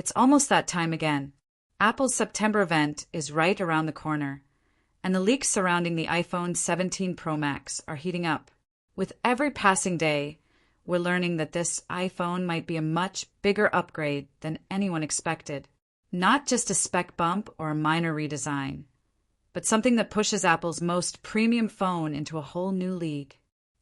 It's almost that time again. Apple's September event is right around the corner, and the leaks surrounding the iPhone 17 Pro Max are heating up. With every passing day, we're learning that this iPhone might be a much bigger upgrade than anyone expected. Not just a spec bump or a minor redesign, but something that pushes Apple's most premium phone into a whole new league.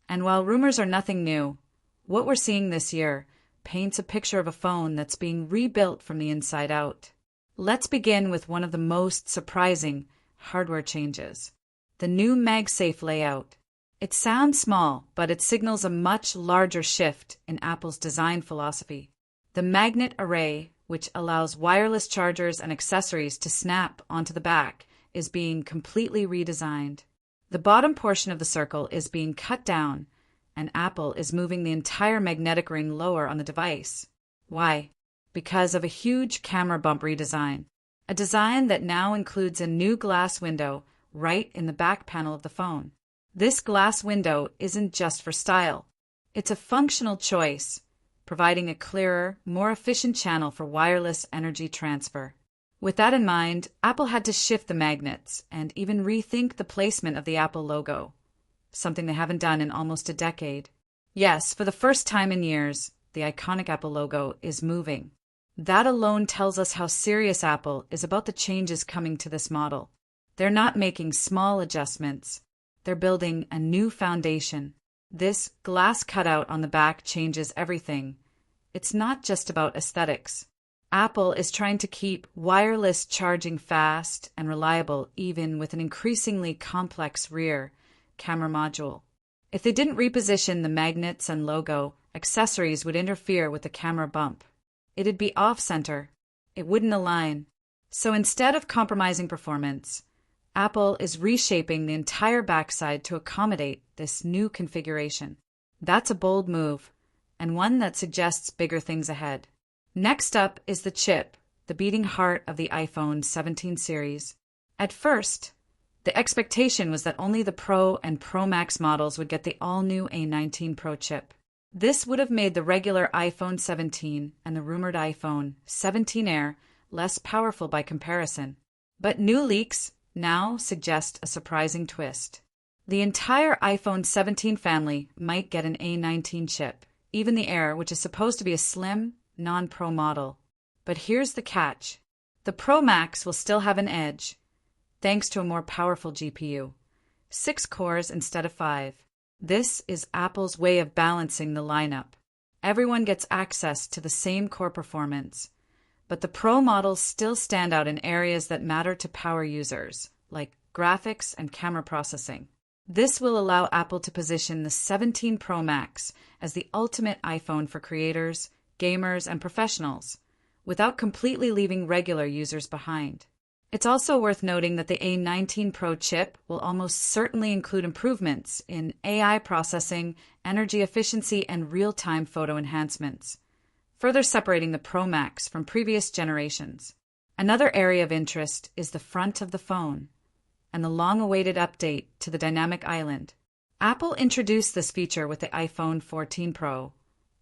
And while rumors are nothing new, what we're seeing this year paints a picture of a phone that's being rebuilt from the inside out. Let's begin with one of the most surprising hardware changes: the new MagSafe layout. It sounds small, but it signals a much larger shift in Apple's design philosophy. The magnet array, which allows wireless chargers and accessories to snap onto the back, is being completely redesigned. The bottom portion of the circle is being cut down, and Apple is moving the entire magnetic ring lower on the device. Why? Because of a huge camera bump redesign. A design that now includes a new glass window right in the back panel of the phone. This glass window isn't just for style. It's a functional choice, providing a clearer, more efficient channel for wireless energy transfer. With that in mind, Apple had to shift the magnets and even rethink the placement of the Apple logo, something they haven't done in almost a decade. Yes, for the first time in years, the iconic Apple logo is moving. That alone tells us how serious Apple is about the changes coming to this model. They're not making small adjustments. They're building a new foundation. This glass cutout on the back changes everything. It's not just about aesthetics. Apple is trying to keep wireless charging fast and reliable even with an increasingly complex rear camera module. If they didn't reposition the magnets and logo, accessories would interfere with the camera bump. It'd be off-center. It wouldn't align. So instead of compromising performance, Apple is reshaping the entire backside to accommodate this new configuration. That's a bold move, and one that suggests bigger things ahead. Next up is the chip, the beating heart of the iPhone 17 series. At first, the expectation was that only the Pro and Pro Max models would get the all-new A19 Pro chip. This would have made the regular iPhone 17 and the rumored iPhone 17 Air less powerful by comparison. But new leaks now suggest a surprising twist. The entire iPhone 17 family might get an A19 chip, even the Air, which is supposed to be a slim, non-Pro model. But here's the catch. The Pro Max will still have an edge, thanks to a more powerful GPU. 6 cores instead of 5. This is Apple's way of balancing the lineup. Everyone gets access to the same core performance, but the Pro models still stand out in areas that matter to power users, like graphics and camera processing. This will allow Apple to position the 17 Pro Max as the ultimate iPhone for creators, gamers, and professionals, without completely leaving regular users behind. It's also worth noting that the A19 Pro chip will almost certainly include improvements in AI processing, energy efficiency, and real-time photo enhancements, further separating the Pro Max from previous generations. Another area of interest is the front of the phone and the long-awaited update to the dynamic island. Apple introduced this feature with the iPhone 14 Pro,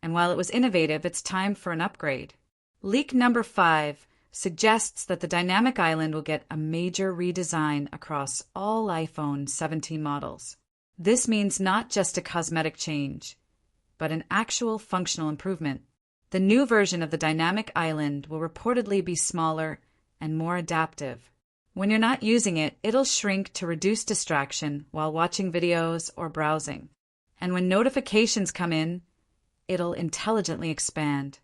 and while it was innovative, it's time for an upgrade. Leak number 5 suggests that the dynamic island will get a major redesign across all iPhone 17 models. This means not just a cosmetic change, but an actual functional improvement. The new version of the dynamic island will reportedly be smaller and more adaptive. When you're not using it, it'll shrink to reduce distraction while watching videos or browsing. And when notifications come in, it'll intelligently expand.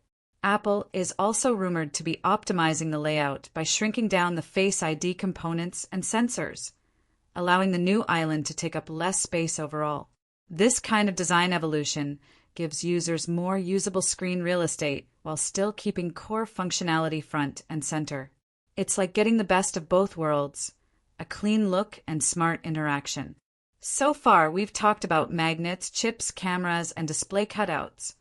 Apple is also rumored to be optimizing the layout by shrinking down the Face ID components and sensors, allowing the new island to take up less space overall. This kind of design evolution gives users more usable screen real estate while still keeping core functionality front and center. It's like getting the best of both worlds, a clean look and smart interaction. So far, we've talked about magnets, chips, cameras, and display cutouts.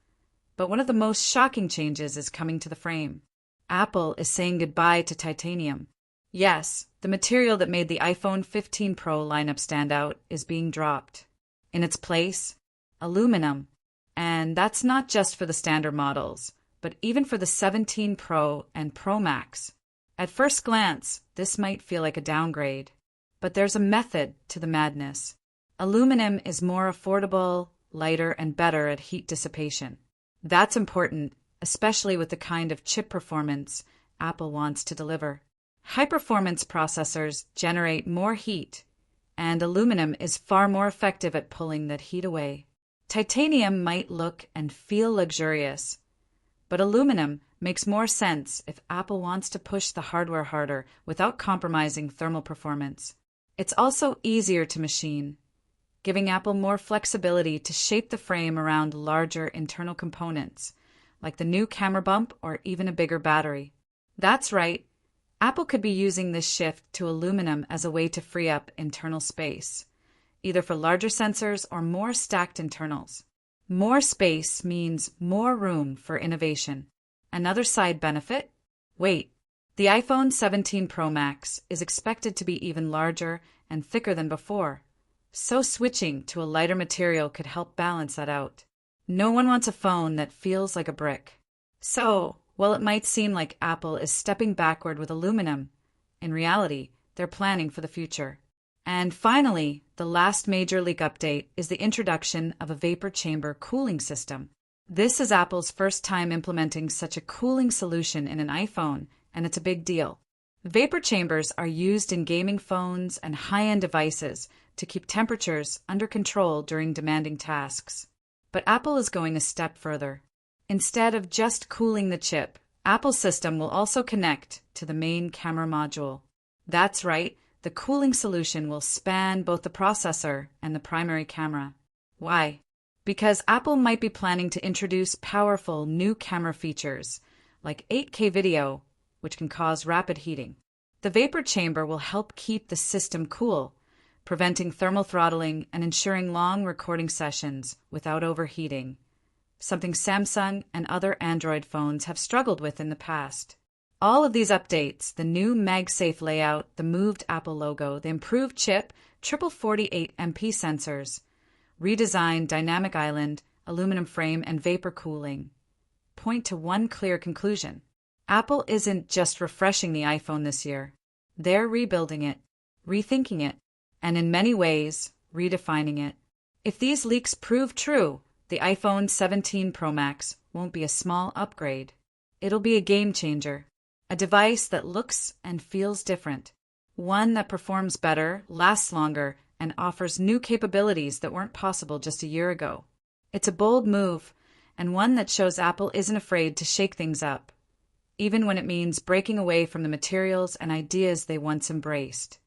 But one of the most shocking changes is coming to the frame. Apple is saying goodbye to titanium. Yes, the material that made the iPhone 15 Pro lineup stand out is being dropped. In its place, aluminum. And that's not just for the standard models, but even for the 17 Pro and Pro Max. At first glance, this might feel like a downgrade, but there's a method to the madness. Aluminum is more affordable, lighter, and better at heat dissipation. That's important, especially with the kind of chip performance Apple wants to deliver. High-performance processors generate more heat, and aluminum is far more effective at pulling that heat away. Titanium might look and feel luxurious, but aluminum makes more sense if Apple wants to push the hardware harder without compromising thermal performance. It's also easier to machine, giving Apple more flexibility to shape the frame around larger internal components, like the new camera bump or even a bigger battery. That's right, Apple could be using this shift to aluminum as a way to free up internal space, either for larger sensors or more stacked internals. More space means more room for innovation. Another side benefit? Wait, the iPhone 17 Pro Max is expected to be even larger and thicker than before, so switching to a lighter material could help balance that out. No one wants a phone that feels like a brick. So, while it might seem like Apple is stepping backward with aluminum, in reality, they're planning for the future. And finally, the last major leak update is the introduction of a vapor chamber cooling system. This is Apple's first time implementing such a cooling solution in an iPhone, and it's a big deal. Vapor chambers are used in gaming phones and high-end devices to keep temperatures under control during demanding tasks. But Apple is going a step further. Instead of just cooling the chip, Apple's system will also connect to the main camera module. That's right, the cooling solution will span both the processor and the primary camera. Why? Because Apple might be planning to introduce powerful new camera features, like 8K video, which can cause rapid heating. The vapor chamber will help keep the system cool, preventing thermal throttling and ensuring long recording sessions without overheating, something Samsung and other Android phones have struggled with in the past. All of these updates, the new MagSafe layout, the moved Apple logo, the improved chip, triple 48MP sensors, redesigned dynamic island, aluminum frame, and vapor cooling, point to one clear conclusion. Apple isn't just refreshing the iPhone this year. They're rebuilding it, rethinking it, and in many ways, redefining it. If these leaks prove true, the iPhone 17 Pro Max won't be a small upgrade. It'll be a game changer, a device that looks and feels different, one that performs better, lasts longer, and offers new capabilities that weren't possible just a year ago. It's a bold move, and one that shows Apple isn't afraid to shake things up, even when it means breaking away from the materials and ideas they once embraced.